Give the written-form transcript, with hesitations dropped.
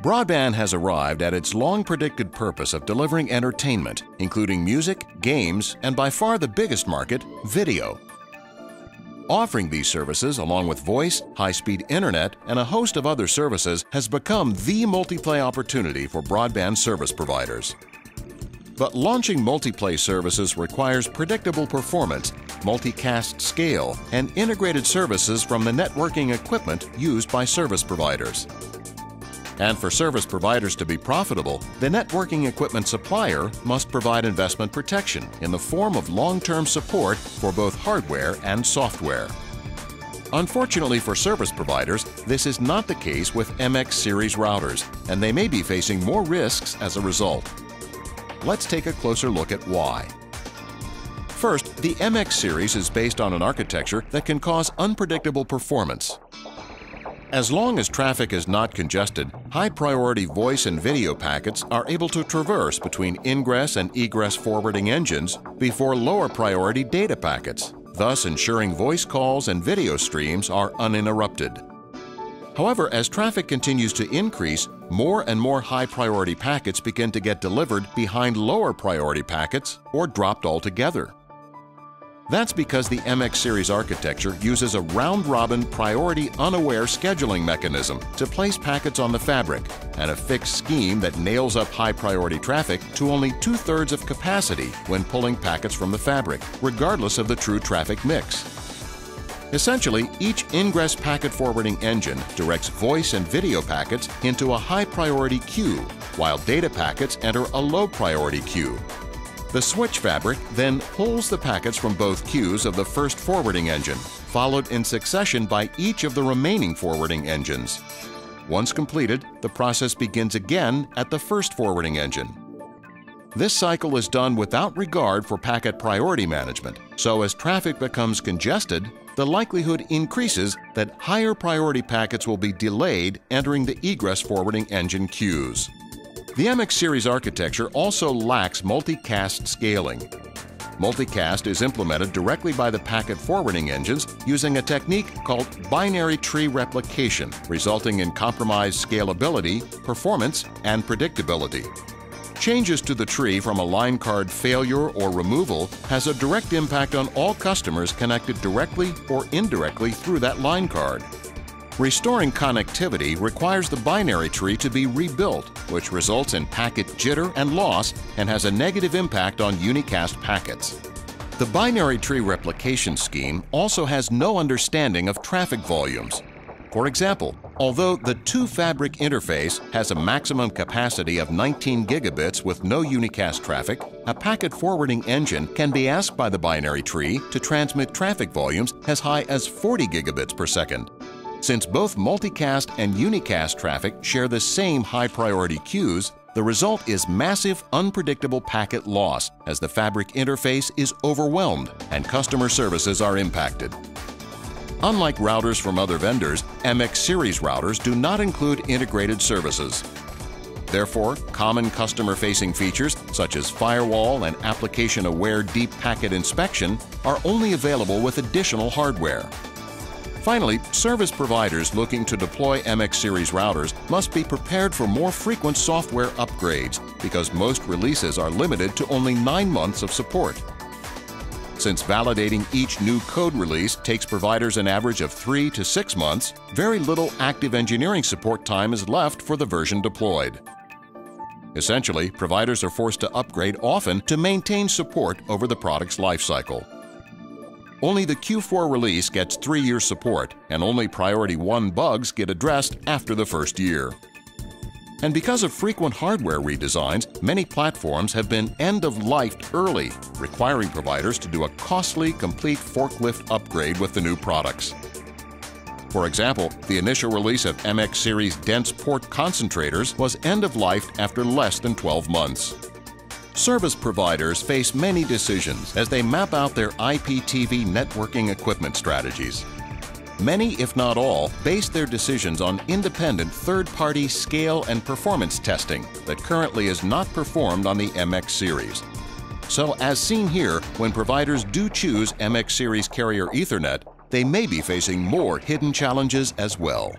Broadband has arrived at its long-predicted purpose of delivering entertainment, including music, games, and by far the biggest market, video. Offering these services, along with voice, high-speed internet, and a host of other services, has become the multiplay opportunity for broadband service providers. But launching multiplay services requires predictable performance, multicast scale, and integrated services from the networking equipment used by service providers. And for service providers to be profitable, the networking equipment supplier must provide investment protection in the form of long-term support for both hardware and software. Unfortunately for service providers, this is not the case with MX series routers, and they may be facing more risks as a result. Let's take a closer look at why. First, the MX series is based on an architecture that can cause unpredictable performance. As long as traffic is not congested, high-priority voice and video packets are able to traverse between ingress and egress forwarding engines before lower-priority data packets, thus ensuring voice calls and video streams are uninterrupted. However, as traffic continues to increase, more and more high-priority packets begin to get delivered behind lower-priority packets or dropped altogether. That's because the MX series architecture uses a round-robin priority unaware scheduling mechanism to place packets on the fabric and a fixed scheme that nails up high-priority traffic to only 2/3 of capacity when pulling packets from the fabric, regardless of the true traffic mix. Essentially, each ingress packet forwarding engine directs voice and video packets into a high-priority queue, while data packets enter a low-priority queue. The switch fabric then pulls the packets from both queues of the first forwarding engine, followed in succession by each of the remaining forwarding engines. Once completed, the process begins again at the first forwarding engine. This cycle is done without regard for packet priority management, so as traffic becomes congested, the likelihood increases that higher priority packets will be delayed entering the egress forwarding engine queues. The MX series architecture also lacks multicast scaling. Multicast is implemented directly by the packet forwarding engines using a technique called binary tree replication, resulting in compromised scalability, performance, and predictability. Changes to the tree from a line card failure or removal has a direct impact on all customers connected directly or indirectly through that line card. Restoring connectivity requires the binary tree to be rebuilt, which results in packet jitter and loss and has a negative impact on unicast packets. The binary tree replication scheme also has no understanding of traffic volumes. For example, although the two-fabric interface has a maximum capacity of 19 gigabits with no unicast traffic, a packet forwarding engine can be asked by the binary tree to transmit traffic volumes as high as 40 gigabits per second. Since both multicast and unicast traffic share the same high-priority queues, the result is massive, unpredictable packet loss as the fabric interface is overwhelmed and customer services are impacted. Unlike routers from other vendors, MX series routers do not include integrated services. Therefore, common customer-facing features such as firewall and application-aware deep packet inspection are only available with additional hardware. Finally, service providers looking to deploy MX series routers must be prepared for more frequent software upgrades because most releases are limited to only 9 months of support. Since validating each new code release takes providers an average of 3 to 6 months, very little active engineering support time is left for the version deployed. Essentially, providers are forced to upgrade often to maintain support over the product's lifecycle. Only the Q4 release gets 3-year support, and only Priority 1 bugs get addressed after the first year. And because of frequent hardware redesigns, many platforms have been end-of-lifed early, requiring providers to do a costly, complete forklift upgrade with the new products. For example, the initial release of MX series dense port concentrators was end-of-lifed after less than 12 months. Service providers face many decisions as they map out their IPTV networking equipment strategies. Many, if not all, base their decisions on independent third-party scale and performance testing that currently is not performed on the MX series. So, as seen here, when providers do choose MX series carrier Ethernet, they may be facing more hidden challenges as well.